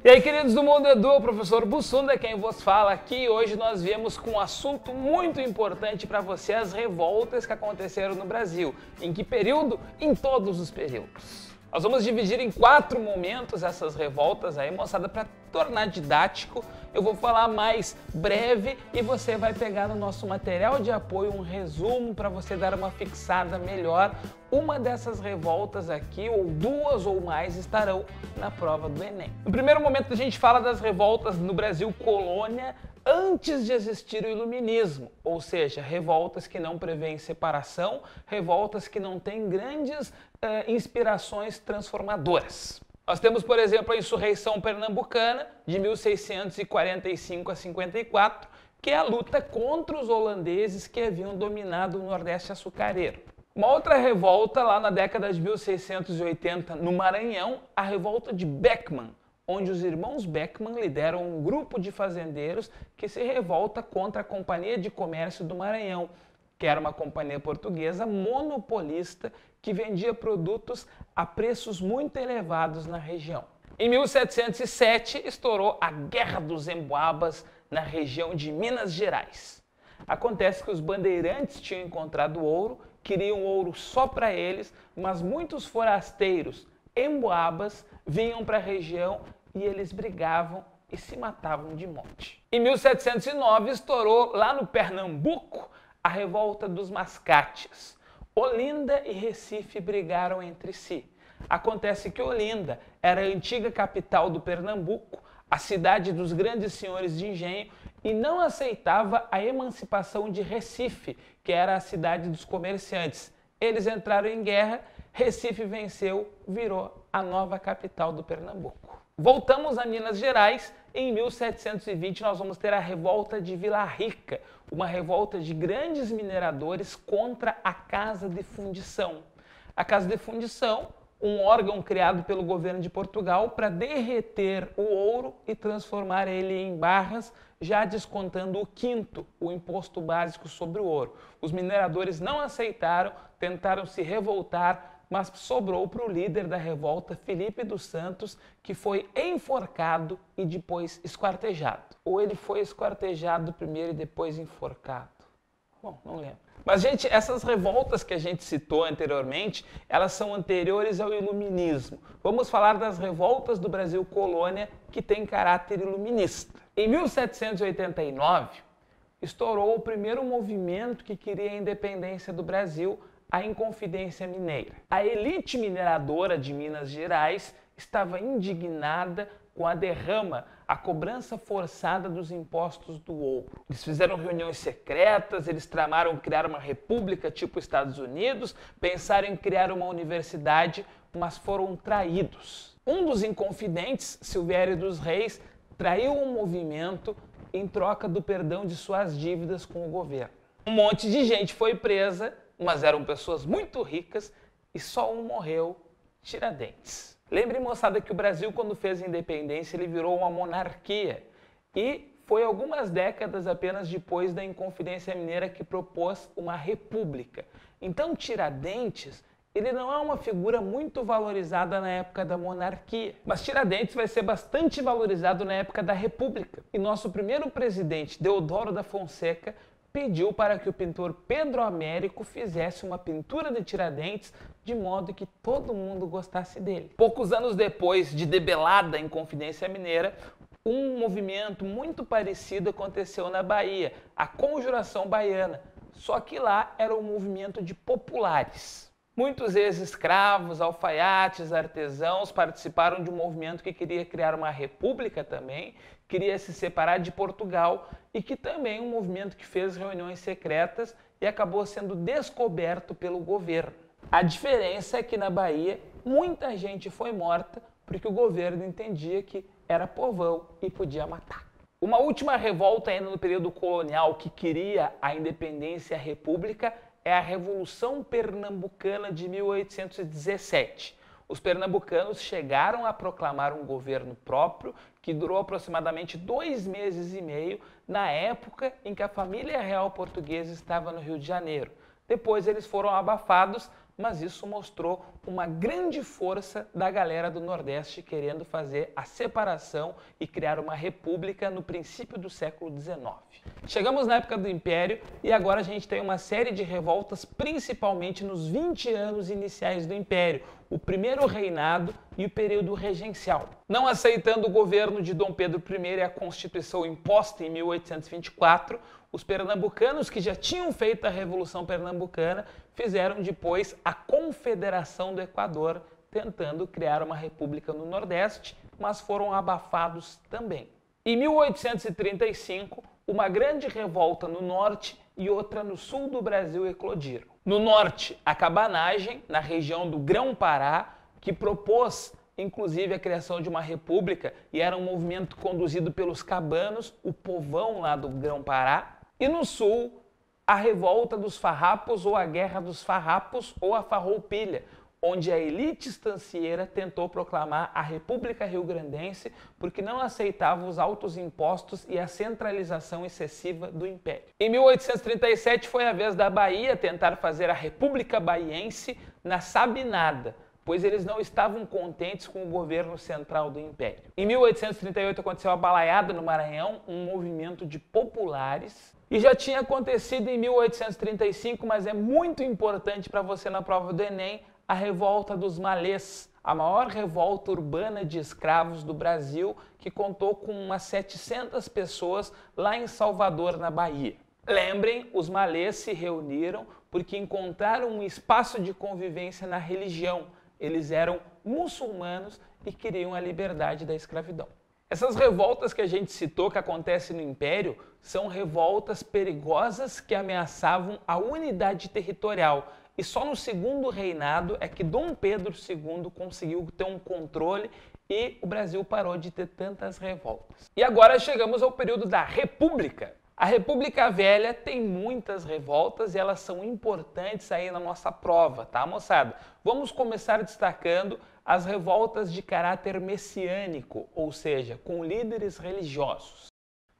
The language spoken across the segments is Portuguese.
E aí, queridos do Mundo Edu, o professor Bussunda quem vos fala aqui. Hoje nós viemos com um assunto muito importante para você, as revoltas que aconteceram no Brasil. Em que período? Em todos os períodos. Nós vamos dividir em 4 momentos essas revoltas aí, moçada, para tornar didático. Eu vou falar mais breve e você vai pegar no nosso material de apoio um resumo para você dar uma fixada melhor. Uma dessas revoltas aqui, ou 2 ou mais, estarão na prova do Enem. No primeiro momento a gente fala das revoltas no Brasil colônia antes de existir o iluminismo, ou seja, revoltas que não prevêem separação, revoltas que não têm grandes inspirações transformadoras. Nós temos, por exemplo, a insurreição pernambucana de 1645 a 54, que é a luta contra os holandeses que haviam dominado o Nordeste açucareiro. Uma outra revolta lá na década de 1680 no Maranhão, a revolta de Beckman, onde os irmãos Beckman lideram um grupo de fazendeiros que se revolta contra a Companhia de Comércio do Maranhão, que era uma companhia portuguesa monopolista que vendia produtos a preços muito elevados na região. Em 1707, estourou a Guerra dos Emboabas na região de Minas Gerais. Acontece que os bandeirantes tinham encontrado ouro, queriam ouro só para eles, mas muitos forasteiros emboabas vinham para a região e eles brigavam e se matavam de monte. Em 1709, estourou lá no Pernambuco a revolta dos mascates. Olinda e Recife brigaram entre si. Acontece que Olinda era a antiga capital do Pernambuco, a cidade dos grandes senhores de engenho, e não aceitava a emancipação de Recife, que era a cidade dos comerciantes. Eles entraram em guerra, Recife venceu, virou a nova capital do Pernambuco. Voltamos a Minas Gerais. Em 1720 nós vamos ter a revolta de Vila Rica, uma revolta de grandes mineradores contra a Casa de Fundição. A Casa de Fundição, um órgão criado pelo governo de Portugal para derreter o ouro e transformar ele em barras, já descontando o quinto, o imposto básico sobre o ouro. Os mineradores não aceitaram, tentaram se revoltar, mas sobrou para o líder da revolta, Felipe dos Santos, que foi enforcado e depois esquartejado. Ou ele foi esquartejado primeiro e depois enforcado? Bom, não lembro. Mas, gente, essas revoltas que a gente citou anteriormente, elas são anteriores ao iluminismo. Vamos falar das revoltas do Brasil colônia que têm caráter iluminista. Em 1789, estourou o primeiro movimento que queria a independência do Brasil, a Inconfidência Mineira. A elite mineradora de Minas Gerais estava indignada com a derrama, a cobrança forçada dos impostos do ouro. Eles fizeram reuniões secretas, eles tramaram criar uma república tipo Estados Unidos, pensaram em criar uma universidade, mas foram traídos. Um dos inconfidentes, Silvério dos Reis, traiu um movimento em troca do perdão de suas dívidas com o governo. Um monte de gente foi presa, mas eram pessoas muito ricas e só um morreu, Tiradentes. Lembre, moçada, que o Brasil, quando fez a independência, ele virou uma monarquia e foi algumas décadas apenas depois da Inconfidência Mineira que propôs uma república. Então, Tiradentes, ele não é uma figura muito valorizada na época da monarquia, mas Tiradentes vai ser bastante valorizado na época da república. E nosso primeiro presidente, Deodoro da Fonseca, pediu para que o pintor Pedro Américo fizesse uma pintura de Tiradentes de modo que todo mundo gostasse dele. Poucos anos depois de debelada a Inconfidência Mineira, um movimento muito parecido aconteceu na Bahia, a Conjuração Baiana, só que lá era um movimento de populares. Muitos ex-escravos, alfaiates, artesãos participaram de um movimento que queria criar uma república também, queria se separar de Portugal e que também é um movimento que fez reuniões secretas e acabou sendo descoberto pelo governo. A diferença é que na Bahia muita gente foi morta porque o governo entendia que era povão e podia matar. Uma última revolta ainda no período colonial que queria a independência e a república é a Revolução Pernambucana de 1817. Os pernambucanos chegaram a proclamar um governo próprio que durou aproximadamente 2 meses e meio na época em que a família real portuguesa estava no Rio de Janeiro. Depois eles foram abafados, mas isso mostrou uma grande força da galera do Nordeste querendo fazer a separação e criar uma república no princípio do século XIX. Chegamos na época do Império e agora a gente tem uma série de revoltas, principalmente nos 20 anos iniciais do Império, o primeiro reinado e o período regencial. Não aceitando o governo de Dom Pedro I e a Constituição imposta em 1824, os pernambucanos, que já tinham feito a Revolução Pernambucana, fizeram depois a Confederação do Equador, tentando criar uma república no Nordeste, mas foram abafados também. Em 1835, uma grande revolta no norte e outra no sul do Brasil eclodiram. No norte, a cabanagem, na região do Grão-Pará, que propôs inclusive a criação de uma república, e era um movimento conduzido pelos cabanos, o povão lá do Grão-Pará. E no sul, a revolta dos farrapos ou a guerra dos farrapos ou a farroupilha, onde a elite estancieira tentou proclamar a República Rio-Grandense porque não aceitava os altos impostos e a centralização excessiva do Império. Em 1837 foi a vez da Bahia tentar fazer a República Baiense na Sabinada, pois eles não estavam contentes com o governo central do Império. Em 1838 aconteceu a Balaiada no Maranhão, um movimento de populares, e já tinha acontecido em 1835, mas é muito importante para você na prova do Enem, a revolta dos malês, a maior revolta urbana de escravos do Brasil, que contou com umas 700 pessoas lá em Salvador, na Bahia. Lembrem, os malês se reuniram porque encontraram um espaço de convivência na religião. Eles eram muçulmanos e queriam a liberdade da escravidão. Essas revoltas que a gente citou, que acontecem no Império, são revoltas perigosas que ameaçavam a unidade territorial. E só no segundo reinado é que Dom Pedro II conseguiu ter um controle e o Brasil parou de ter tantas revoltas. E agora chegamos ao período da República. A República Velha tem muitas revoltas e elas são importantes aí na nossa prova, tá, moçada? Vamos começar destacando as revoltas de caráter messiânico, ou seja, com líderes religiosos.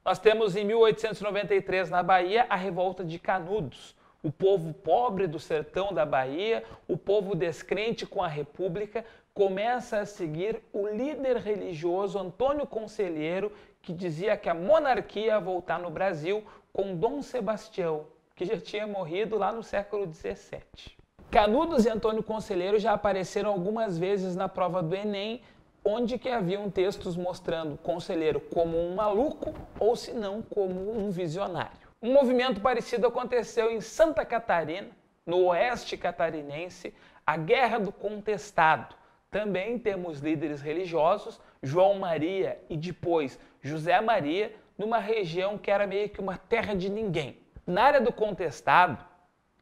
Nós temos em 1893 na Bahia a revolta de Canudos. O povo pobre do sertão da Bahia, o povo descrente com a República, começa a seguir o líder religioso Antônio Conselheiro, que dizia que a monarquia ia voltar no Brasil com Dom Sebastião, que já tinha morrido lá no século XVII. Canudos e Antônio Conselheiro já apareceram algumas vezes na prova do Enem, onde que haviam textos mostrando Conselheiro como um maluco ou se não como um visionário. Um movimento parecido aconteceu em Santa Catarina, no oeste catarinense, a Guerra do Contestado. Também temos líderes religiosos, João Maria e depois José Maria, numa região que era meio que uma terra de ninguém. Na área do Contestado,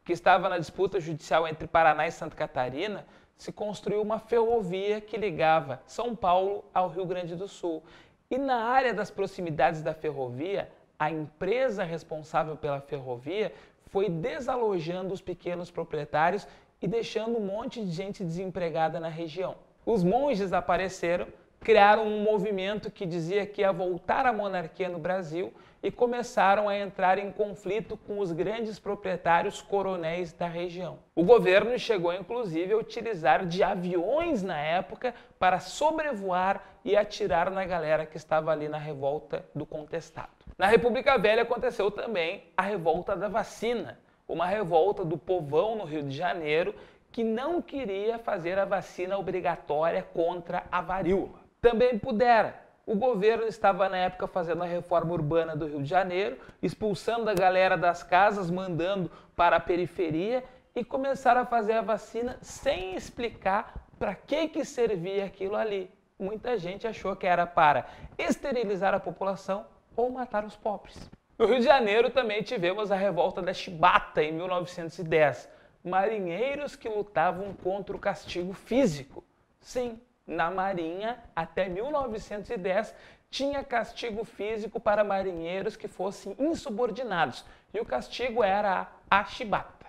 que estava na disputa judicial entre Paraná e Santa Catarina, se construiu uma ferrovia que ligava São Paulo ao Rio Grande do Sul. E na área das proximidades da ferrovia, a empresa responsável pela ferrovia foi desalojando os pequenos proprietários e deixando um monte de gente desempregada na região. Os monges apareceram, criaram um movimento que dizia que ia voltar a monarquia no Brasil e começaram a entrar em conflito com os grandes proprietários coronéis da região. O governo chegou inclusive a utilizar de aviões na época para sobrevoar e atirar na galera que estava ali na revolta do Contestado. Na República Velha aconteceu também a revolta da vacina, uma revolta do povão no Rio de Janeiro que não queria fazer a vacina obrigatória contra a varíola. Também pudera. O governo estava na época fazendo a reforma urbana do Rio de Janeiro, expulsando a galera das casas, mandando para a periferia e começaram a fazer a vacina sem explicar para que servia aquilo ali. Muita gente achou que era para esterilizar a população ou matar os pobres. No Rio de Janeiro também tivemos a revolta da Chibata em 1910. Marinheiros que lutavam contra o castigo físico. Sim, na Marinha, até 1910, tinha castigo físico para marinheiros que fossem insubordinados. E o castigo era a chibata.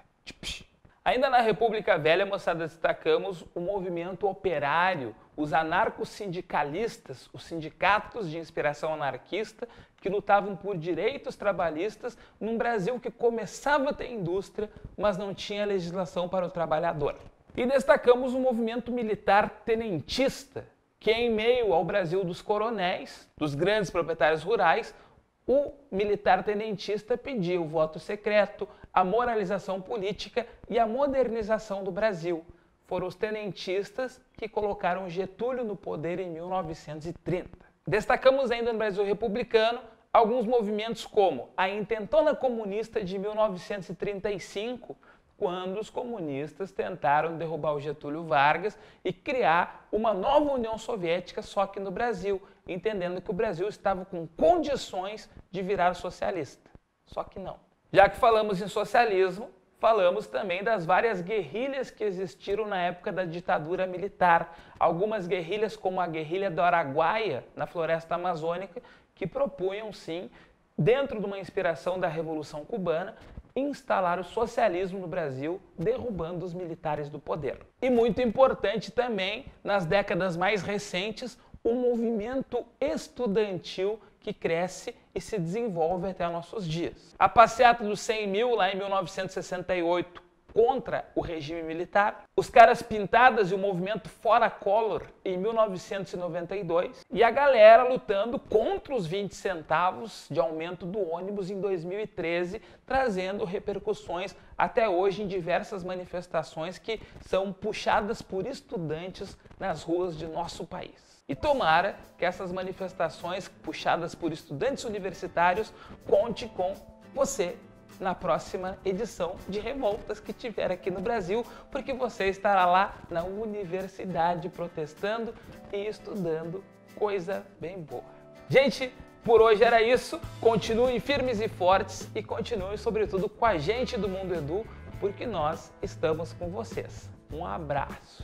Ainda na República Velha, moçada, destacamos o movimento operário, os anarcossindicalistas, os sindicatos de inspiração anarquista, que lutavam por direitos trabalhistas num Brasil que começava a ter indústria, mas não tinha legislação para o trabalhador. E destacamos o movimento militar tenentista, que em meio ao Brasil dos coronéis, dos grandes proprietários rurais, o militar tenentista pediu o voto secreto, a moralização política e a modernização do Brasil. Foram os tenentistas que colocaram Getúlio no poder em 1930. Destacamos ainda no Brasil republicano alguns movimentos como a Intentona Comunista de 1935, quando os comunistas tentaram derrubar o Getúlio Vargas e criar uma nova União Soviética, só que no Brasil, entendendo que o Brasil estava com condições de virar socialista. Só que não. Já que falamos em socialismo, falamos também das várias guerrilhas que existiram na época da ditadura militar. Algumas guerrilhas, como a guerrilha do Araguaia, na floresta amazônica, que propunham, sim, dentro de uma inspiração da Revolução Cubana, instalar o socialismo no Brasil, derrubando os militares do poder. E muito importante também, nas décadas mais recentes, o movimento estudantil que cresce e se desenvolve até nossos dias. A passeata dos 100 mil, lá em 1968, contra o regime militar, os caras pintadas e o movimento Fora Collor em 1992 e a galera lutando contra os 20 centavos de aumento do ônibus em 2013, trazendo repercussões até hoje em diversas manifestações que são puxadas por estudantes nas ruas de nosso país. E tomara que essas manifestações puxadas por estudantes universitários conte com você na próxima edição de Revoltas que tiver aqui no Brasil, porque você estará lá na universidade protestando e estudando coisa bem boa. Gente, por hoje era isso. Continuem firmes e fortes e continuem, sobretudo, com a gente do Mundo Edu, porque nós estamos com vocês. Um abraço.